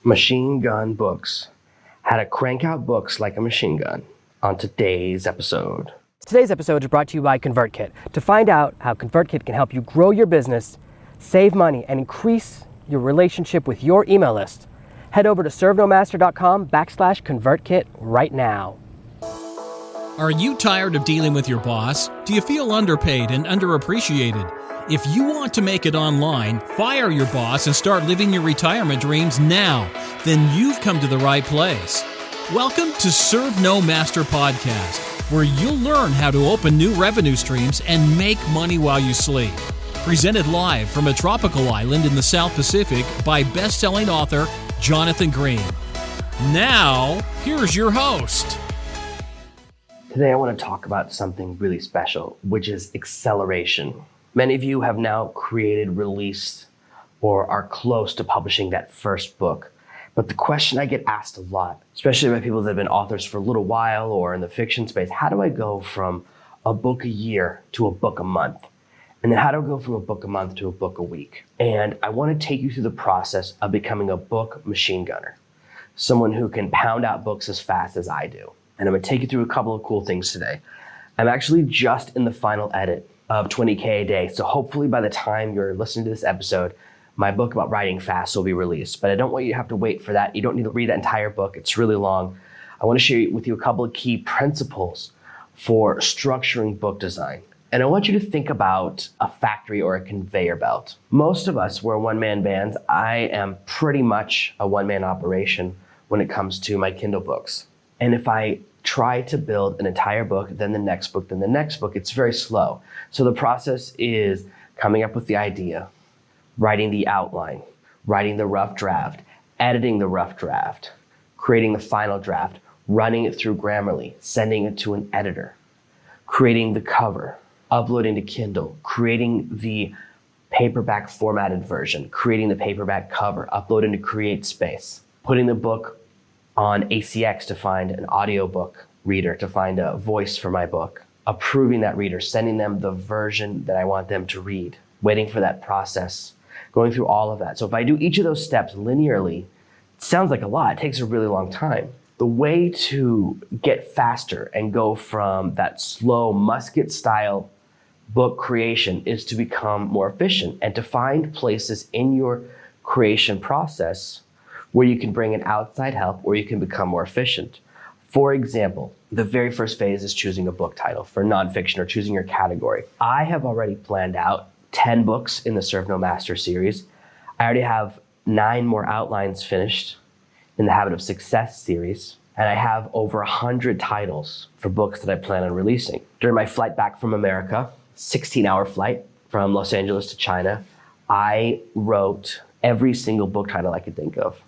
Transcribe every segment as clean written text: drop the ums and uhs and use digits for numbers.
Machine Gun Books. How to crank out books like a machine gun on today's episode. Today's episode is brought to you by ConvertKit. To find out how ConvertKit can help you grow your business, save money, and increase your relationship with your email list, head over to servenomaster.com/ConvertKit right now. Are you tired of dealing with your boss? Do you feel underpaid and underappreciated? If you want to make it online, fire your boss and start living your retirement dreams now, then you've come to the right place. Welcome to Serve No Master Podcast, where you'll learn how to open new revenue streams and make money while you sleep. Presented live from a tropical island in the South Pacific by best-selling author Jonathan Green. Now, here's your host. Today I want to talk about something really special, which is acceleration. Many of you have now created, released, or are close to publishing that first book. But the question I get asked a lot, especially by people that have been authors for a little while or in the fiction space, how do I go from a book a year to a book a month? And then how do I go from a book a month to a book a week? And I want to take you through the process of becoming a book machine gunner, someone who can pound out books as fast as I do. And I'm going to take you through a couple of cool things today. I'm actually just in the final edit of 20K a day. So hopefully by the time you're listening to this episode, my book about writing fast will be released. But I don't want you to have to wait for that. You don't need to read that entire book. It's really long. I want to share with you a couple of key principles for structuring book design. And I want you to think about a factory or a conveyor belt. Most of us, we're one-man bands. I am pretty much a one-man operation when it comes to my Kindle books. And if I try to build an entire book, then the next book, then the next book, it's very slow. So the process is coming up with the idea, writing the outline, writing the rough draft, editing the rough draft, creating the final draft, running it through Grammarly, sending it to an editor, creating the cover, uploading to Kindle, creating the paperback formatted version, creating the paperback cover, uploading to CreateSpace, putting the book on ACX to find an audiobook reader, to find a voice for my book, approving that reader, sending them the version that I want them to read, waiting for that process, going through all of that. So if I do each of those steps linearly, it sounds like a lot. It takes a really long time. The way to get faster and go from that slow musket style book creation is to become more efficient and to find places in your creation process where you can bring in outside help or you can become more efficient. For example, the very first phase is choosing a book title for nonfiction or choosing your category. I have already planned out 10 books in the Serve No Master series. I already have 9 more outlines finished in the Habit of Success series. And I have over 100 titles for books that I plan on releasing. During my flight back from America, 16-hour flight from Los Angeles to China, I wrote every single book title I could think of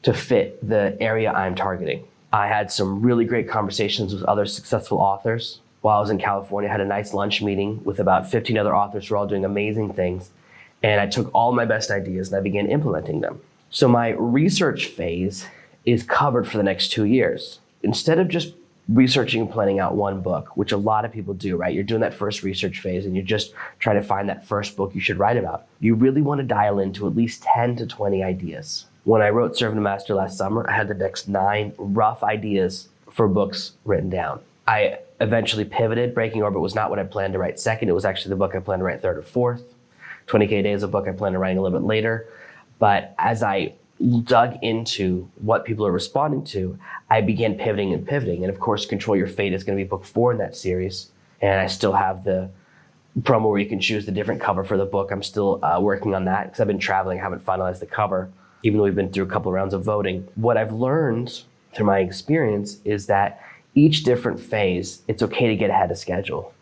to fit the area I'm targeting. I had some really great conversations with other successful authors. While I was in California, I had a nice lunch meeting with about 15 other authors who are all doing amazing things. And I took all my best ideas and I began implementing them. So my research phase is covered for the next 2 years. Instead of just researching and planning out one book, which a lot of people do, right? You're doing that first research phase and you're just trying to find that first book you should write about. You really want to dial into at least 10 to 20 ideas. When I wrote Serve No Master last summer, I had the next 9 rough ideas for books written down. I eventually pivoted. Breaking Orbit was not what I planned to write second. It was actually the book I planned to write third or fourth. 20K a day is a book I planned to write a little bit later. But as I dug into what people are responding to, I began pivoting. And of course, Control Your Fate is going to be book 4 in that series. And I still have the promo where you can choose the different cover for the book. I'm still working on that because I've been traveling, haven't finalized the cover, even though we've been through a couple of rounds of voting. What I've learned through my experience is that each different phase, it's okay to get ahead of schedule.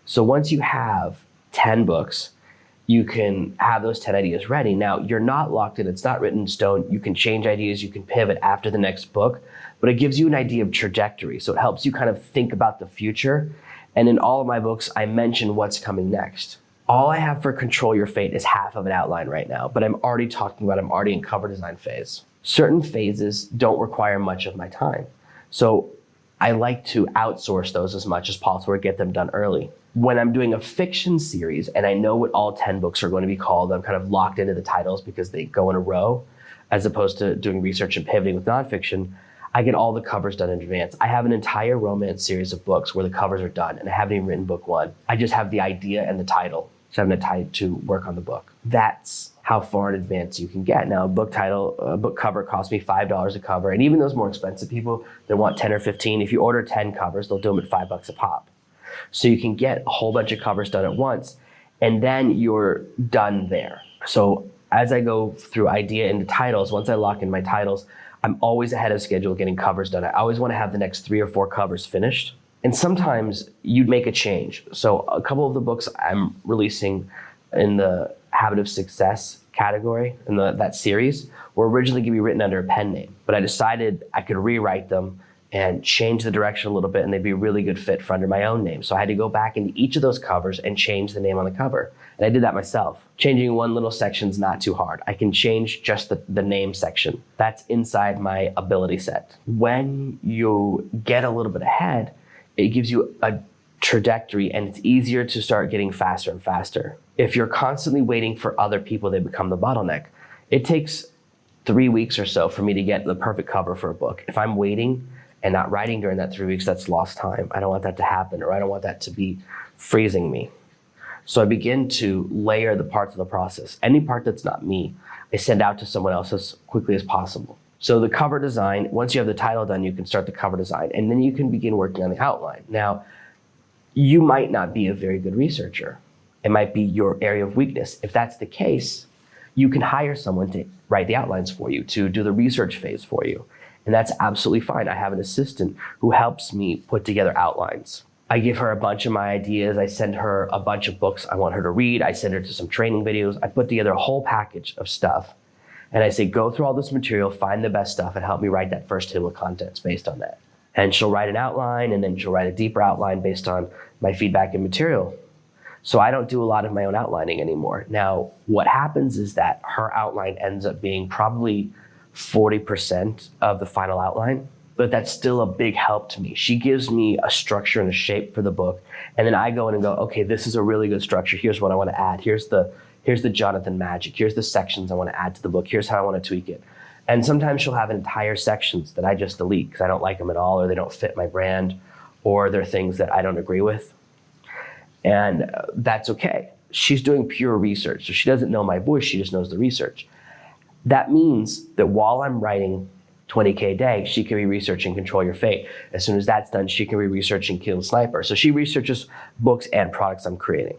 So once you have 10 books, you can have those 10 ideas ready. Now, you're not locked in, it's not written in stone. You can change ideas, you can pivot after the next book, but it gives you an idea of trajectory. So it helps you kind of think about the future. And in all of my books, I mention what's coming next. All I have for Control Your Fate is half of an outline right now, but I'm already in cover design phase. Certain phases don't require much of my time. So I like to outsource those as much as possible or get them done early. When I'm doing a fiction series and I know what all 10 books are going to be called, I'm kind of locked into the titles because they go in a row. as opposed to doing research and pivoting with nonfiction, I get all the covers done in advance. I have an entire romance series of books where the covers are done, and I haven't even written book one. I just have the idea and the title, so I haven't had time to work on the book. That's how far in advance you can get. Now, a book cover costs me $5 a cover, and even those more expensive people that want 10 or 15, if you order 10 covers, they'll do them at $5 a pop. So you can get a whole bunch of covers done at once, and then you're done there. So as I go through idea into titles, once I lock in my titles, I'm always ahead of schedule getting covers done. I always want to have the next 3 or 4 covers finished. And sometimes you'd make a change. So a couple of the books I'm releasing in the Habit of Success category, in that series, were originally going to be written under a pen name. But I decided I could rewrite them and change the direction a little bit, and they'd be a really good fit for under my own name. So I had to go back into each of those covers and change the name on the cover. And I did that myself. Changing one little section is not too hard. I can change just the name section. That's inside my ability set. When you get a little bit ahead, it gives you a trajectory, and it's easier to start getting faster and faster. If you're constantly waiting for other people, they become the bottleneck. It takes 3 weeks or so for me to get the perfect cover for a book. If I'm waiting and not writing during that 3 weeks, that's lost time. I don't want that to happen, or I don't want that to be freezing me. So I begin to layer the parts of the process. Any part that's not me, I send out to someone else as quickly as possible. So the cover design, once you have the title done, you can start the cover design, and then you can begin working on the outline. Now, you might not be a very good researcher. It might be your area of weakness. If that's the case, you can hire someone to write the outlines for you, to do the research phase for you. And that's absolutely fine. I have an assistant who helps me put together outlines. I give her a bunch of my ideas. I send her a bunch of books I want her to read. I send her to some training videos. I put together a whole package of stuff. And I say, go through all this material, find the best stuff, and help me write that first table of contents based on that. And she'll write an outline, and then she'll write a deeper outline based on my feedback and material. So I don't do a lot of my own outlining anymore. Now, what happens is that her outline ends up being probably 40% of the final outline, but that's still a big help to me. She gives me a structure and a shape for the book, and then I go in and go, okay, this is a really good structure. Here's what I want to add. Here's the Jonathan magic. Here's the sections I want to add to the book. Here's how I want to tweak it. And sometimes she'll have entire sections that I just delete because I don't like them at all, or they don't fit my brand, or they're things that I don't agree with. And that's okay. She's doing pure research, so she doesn't know my voice, she just knows the research. That means that while I'm writing 20K a day, she can be researching Control Your Fate. As soon as that's done, she can be researching Kill the Sniper. So she researches books and products I'm creating.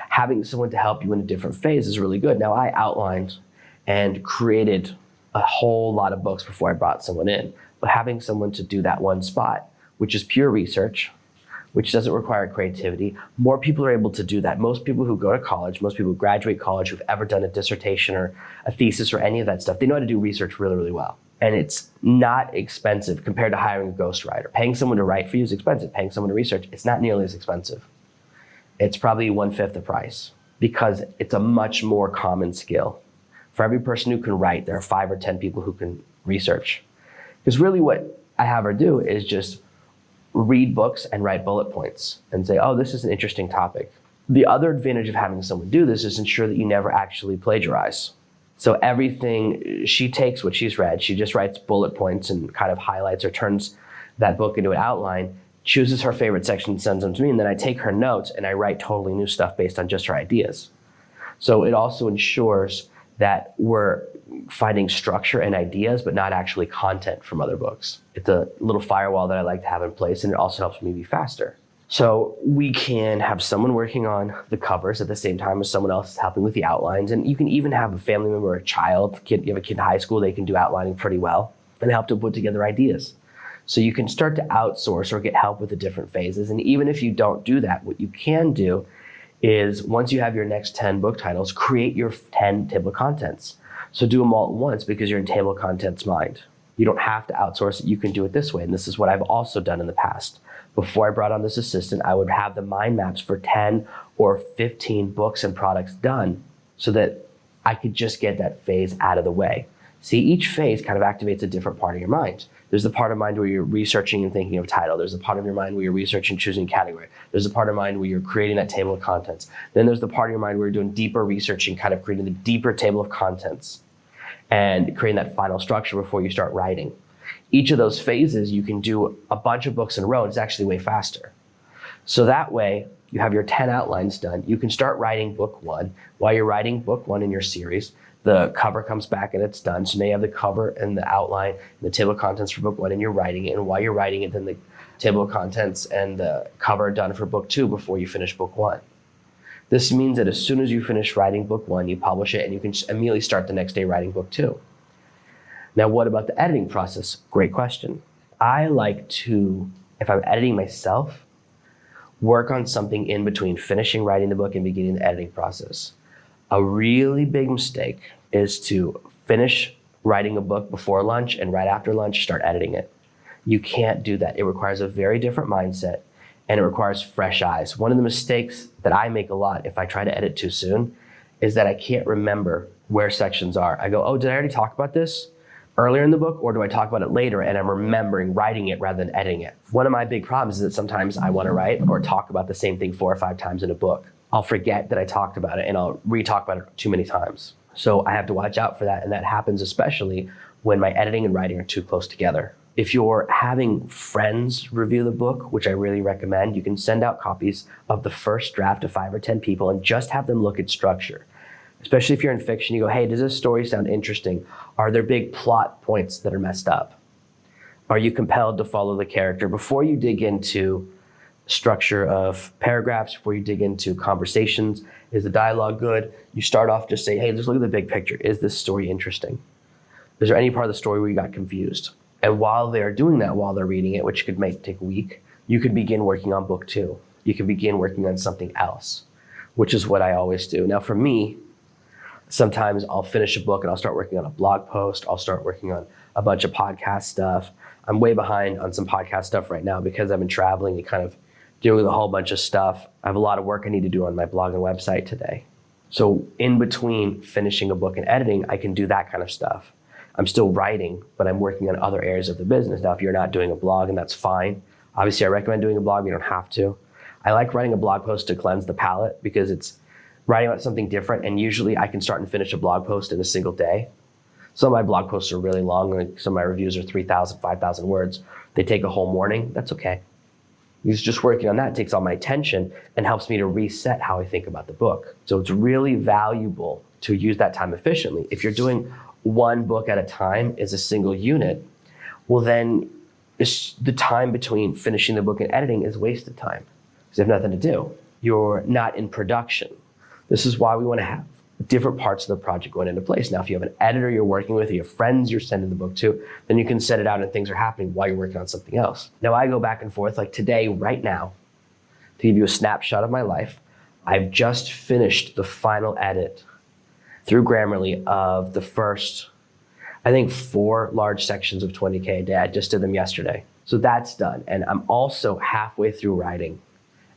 Having someone to help you in a different phase is really good. Now, I outlined and created a whole lot of books before I brought someone in, but having someone to do that one spot, which is pure research, which doesn't require creativity, more people are able to do that. Most people who go to college, most people who graduate college who've ever done a dissertation or a thesis or any of that stuff, they know how to do research really, really well. And it's not expensive compared to hiring a ghostwriter. Paying someone to write for you is expensive. Paying someone to research, it's not nearly as expensive. It's probably 1/5 the price because it's a much more common skill. For every person who can write, there are 5 or 10 people who can research. Because really what I have her do is just read books and write bullet points and say, oh, this is an interesting topic. The other advantage of having someone do this is ensure that you never actually plagiarize. So everything, she takes what she's read, she just writes bullet points and kind of highlights or turns that book into an outline, chooses her favorite section and sends them to me, and then I take her notes and I write totally new stuff based on just her ideas. So it also ensures that we're finding structure and ideas, but not actually content from other books. It's a little firewall that I like to have in place, and it also helps me be faster. So we can have someone working on the covers at the same time as someone else is helping with the outlines, and you can even have a family member or a child, you have a kid in high school, they can do outlining pretty well and help to put together ideas. So you can start to outsource or get help with the different phases, and even if you don't do that, what you can do is once you have your next 10 book titles, create your 10 table of contents. So do them all at once because you're in table of contents mind. You don't have to outsource it, you can do it this way. And this is what I've also done in the past. Before I brought on this assistant, I would have the mind maps for 10 or 15 books and products done so that I could just get that phase out of the way. See, each phase kind of activates a different part of your mind. There's the part of mind where you're researching and thinking of title. There's a part of your mind where you're researching, choosing category. There's a part of mind where you're creating that table of contents. Then there's the part of your mind where you're doing deeper researching, kind of creating the deeper table of contents. and creating that final structure before you start writing. Each of those phases, you can do a bunch of books in a row. It's actually way faster. So that way, you have your 10 outlines done. You can start writing book one. While you're writing book one in your series, the cover comes back and it's done. So now you have the cover and the outline and the table of contents for book one, and you're writing it. And while you're writing it, then the table of contents and the cover are done for book two before you finish book one. This means that as soon as you finish writing book one, you publish it and you can just immediately start the next day writing book two. Now, what about the editing process? Great question. I like to, if I'm editing myself, work on something in between finishing writing the book and beginning the editing process. A really big mistake is to finish writing a book before lunch and right after lunch start editing it. You can't do that. It requires a very different mindset and it requires fresh eyes. One of the mistakes that I make a lot if I try to edit too soon is that I can't remember where sections are. I go, oh, did I already talk about this earlier in the book, or do I talk about it later and I'm remembering writing it rather than editing it? One of my big problems is that sometimes I want to write or talk about the same thing 4 or 5 times in a book. I'll forget that I talked about it and I'll re-talk about it too many times. So I have to watch out for that, and that happens especially when my editing and writing are too close together. If you're having friends review the book, which I really recommend, you can send out copies of the first draft to 5 or 10 people and just have them look at structure. Especially if you're in fiction, you go, hey, does this story sound interesting? Are there big plot points that are messed up? Are you compelled to follow the character? Before you dig into structure of paragraphs, before you dig into conversations, is the dialogue good? You start off just saying, hey, just look at the big picture. Is this story interesting? Is there any part of the story where you got confused? And while they're doing that, while they're reading it, which could take a week, you could begin working on book two. You can begin working on something else, which is what I always do. Now for me, sometimes I'll finish a book and I'll start working on a blog post. I'll start working on a bunch of podcast stuff. I'm way behind on some podcast stuff right now because I've been traveling and kind of doing a whole bunch of stuff. I have a lot of work I need to do on my blog and website today. So in between finishing a book and editing, I can do that kind of stuff. I'm still writing, but I'm working on other areas of the business. Now, if you're not doing a blog, and that's fine. Obviously, I recommend doing a blog, but you don't have to. I like writing a blog post to cleanse the palate because it's writing about something different, and usually I can start and finish a blog post in a single day. Some of my blog posts are really long, like some of my reviews are 3,000, 5,000 words. They take a whole morning, that's okay. Just working on that takes all my attention and helps me to reset how I think about the book. So it's really valuable to use that time efficiently. If you're doing one book at a time as a single unit, well then the time between finishing the book and editing is wasted time because you have nothing to do. You're not in production. This is why we want to have different parts of the project going into place. Now, if you have an editor you're working with, or you have friends you're sending the book to, then you can set it out and things are happening while you're working on something else. Now, I go back and forth, like today, right now, to give you a snapshot of my life, I've just finished the final edit through Grammarly of the first, I think 4 large sections of 20K a day. I just did them yesterday. So that's done. And I'm also halfway through writing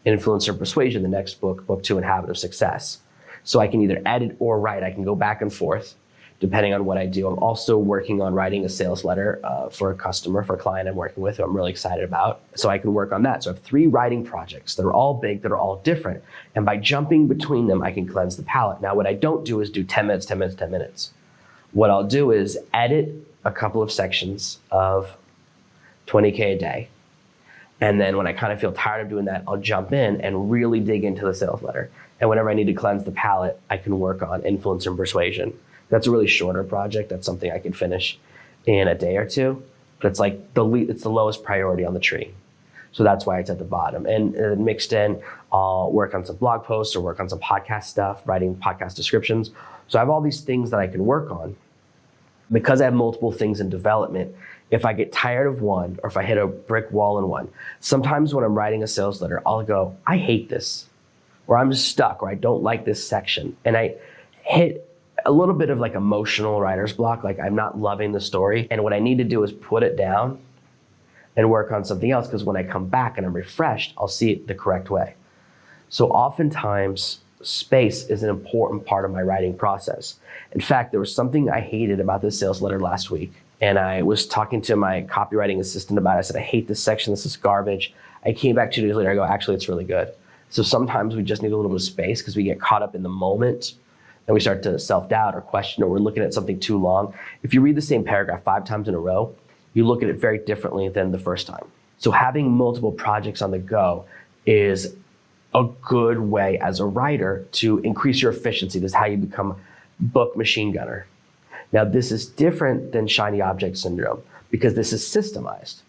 Influencer Persuasion, the next book, book 2 in Habit of Success. So I can either edit or write. I can go back and forth depending on what I do. I'm also working on writing a sales letter for a customer, for a client I'm working with who I'm really excited about. So I can work on that. So I have 3 writing projects that are all big, that are all different. And by jumping between them, I can cleanse the palate. Now, what I don't do is do 10 minutes, 10 minutes, 10 minutes. What I'll do is edit a couple of sections of 20K a day. And then when I kind of feel tired of doing that, I'll jump in and really dig into the sales letter. And whenever I need to cleanse the palate, I can work on influence and persuasion. That's a really shorter project. That's something I can finish in a day or two. But it's like it's the lowest priority on the tree. So that's why it's at the bottom. And mixed in, I'll work on some blog posts or work on some podcast stuff, writing podcast descriptions. So I have all these things that I can work on. Because I have multiple things in development, if I get tired of one or if I hit a brick wall in one, sometimes when I'm writing a sales letter, I'll go, I hate this, or I'm just stuck, or I don't like this section. And I hit a little bit of like emotional writer's block, like I'm not loving the story. And what I need to do is put it down and work on something else, because when I come back and I'm refreshed, I'll see it the correct way. So oftentimes, space is an important part of my writing process. In fact, there was something I hated about this sales letter last week. And I was talking to my copywriting assistant about it. I said, I hate this section, this is garbage. I came back 2 days later, I go, actually, it's really good. So sometimes we just need a little bit of space because we get caught up in the moment and we start to self-doubt or question, or we're looking at something too long, if you read the same paragraph 5 times in a row, you look at it very differently than the first time. So having multiple projects on the go is a good way as a writer to increase your efficiency. This is how you become book machine gunner. Now, this is different than shiny object syndrome because this is systemized.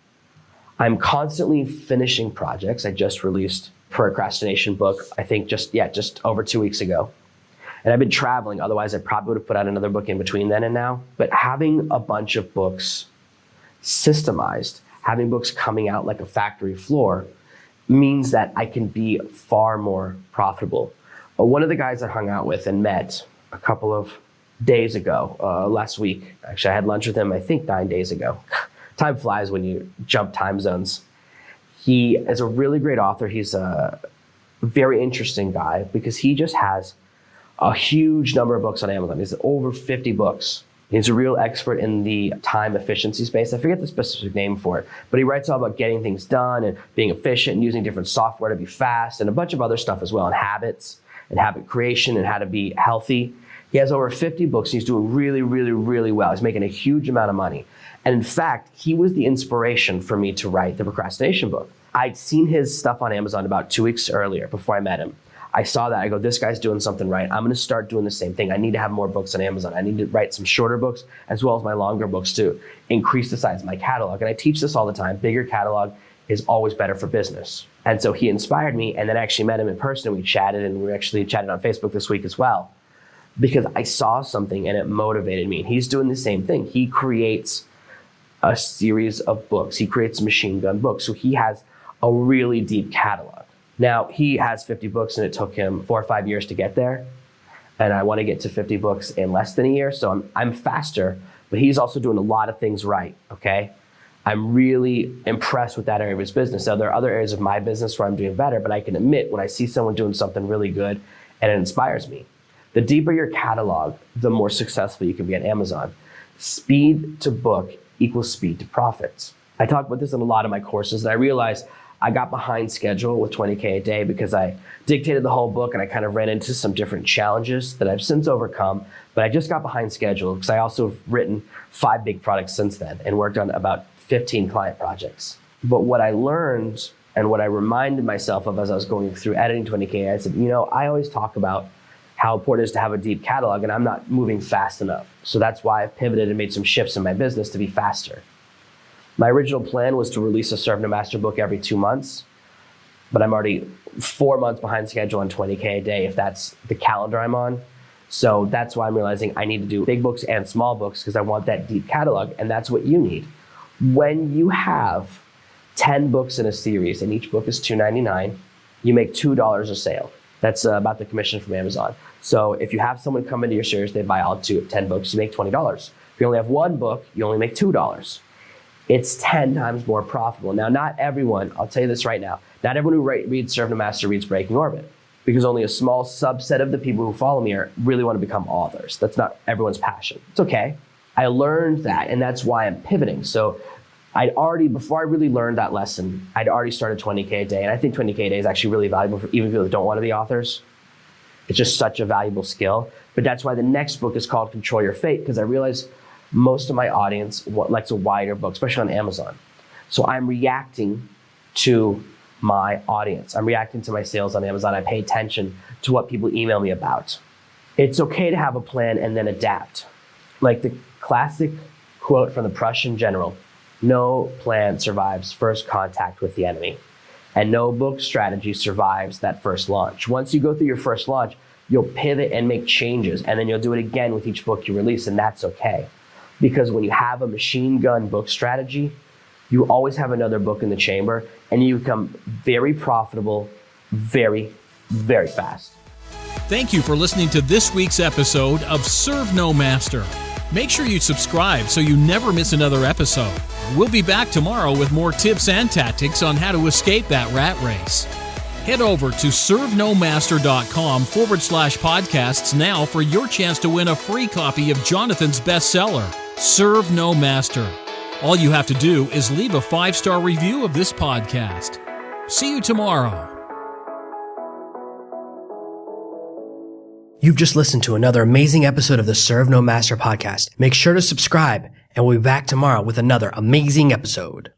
I'm constantly finishing projects. I just released a procrastination book, I think just over 2 weeks ago. And I've been traveling, otherwise I probably would have put out another book in between then and now. But having a bunch of books systemized, having books coming out like a factory floor, means that I can be far more profitable. One of the guys I hung out with and met a couple of days ago, last week, actually I had lunch with him, I think 9 days ago. Time flies when you jump time zones. He is a really great author. He's a very interesting guy because he just has a huge number of books on Amazon. He's over 50 books. He's a real expert in the time efficiency space. I forget the specific name for it, but he writes all about getting things done and being efficient and using different software to be fast and a bunch of other stuff as well, and habits and habit creation and how to be healthy. He has over 50 books. And he's doing really, really, really well. He's making a huge amount of money. And in fact, he was the inspiration for me to write the procrastination book. I'd seen his stuff on Amazon about 2 weeks earlier before I met him. I saw that, I go, this guy's doing something right. I'm gonna start doing the same thing. I need to have more books on Amazon. I need to write some shorter books as well as my longer books too. Increase the size of my catalog. And I teach this all the time. Bigger catalog is always better for business. And so he inspired me, and then I actually met him in person and we chatted, and we actually chatted on Facebook this week as well, because I saw something and it motivated me. And he's doing the same thing. He creates a series of books. He creates Machine Gun Books. So he has a really deep catalog. Now, he has 50 books and it took him 4 or 5 years to get there. And I want to get to 50 books in less than a year. So I'm faster, but he's also doing a lot of things right, okay? I'm really impressed with that area of his business. Now, there are other areas of my business where I'm doing better, but I can admit when I see someone doing something really good and it inspires me. The deeper your catalog, the more successful you can be at Amazon. Speed to book equals speed to profits. I talk about this in a lot of my courses, and I realized I got behind schedule with 20K a day because I dictated the whole book and I kind of ran into some different challenges that I've since overcome, but I just got behind schedule because I also have written 5 big products since then and worked on about 15 client projects. But what I learned and what I reminded myself of as I was going through editing 20K, I said, I always talk about how important it is to have a deep catalog, and I'm not moving fast enough. So that's why I've pivoted and made some shifts in my business to be faster. My original plan was to release a Serve No Master book every 2 months, but I'm already 4 months behind schedule on 20K a day if that's the calendar I'm on. So that's why I'm realizing I need to do big books and small books because I want that deep catalog, and that's what you need. When you have 10 books in a series and each book is $2.99, you make $2 a sale. That's about the commission from Amazon. So if you have someone come into your series, they buy all 10 books, you make $20. If you only have one book, you only make $2. It's 10 times more profitable. Now, not everyone, I'll tell you this right now, not everyone who reads Serve No Master reads Breaking Orbit, because only a small subset of the people who follow me really want to become authors. That's not everyone's passion. It's okay. I learned that, and that's why I'm pivoting. So before I really learned that lesson, I'd already started 20K a day, and I think 20K a day is actually really valuable for even people that don't want to be authors. It's just such a valuable skill. But that's why the next book is called Control Your Fate, because I realized most of my audience likes a wider book, especially on Amazon. So I'm reacting to my audience. I'm reacting to my sales on Amazon. I pay attention to what people email me about. It's okay to have a plan and then adapt. Like the classic quote from the Prussian general, no plan survives first contact with the enemy. And no book strategy survives that first launch. Once you go through your first launch, you'll pivot and make changes, and then you'll do it again with each book you release, and that's okay. Because when you have a machine gun book strategy, you always have another book in the chamber, and you become very profitable very, very fast. Thank you for listening to this week's episode of Serve No Master. Make sure you subscribe so you never miss another episode. We'll be back tomorrow with more tips and tactics on how to escape that rat race. Head over to servenomaster.com/podcasts now for your chance to win a free copy of Jonathan's bestseller, Serve No Master. All you have to do is leave a 5-star review of this podcast. See you tomorrow. You've just listened to another amazing episode of the Serve No Master podcast. Make sure to subscribe, and we'll be back tomorrow with another amazing episode.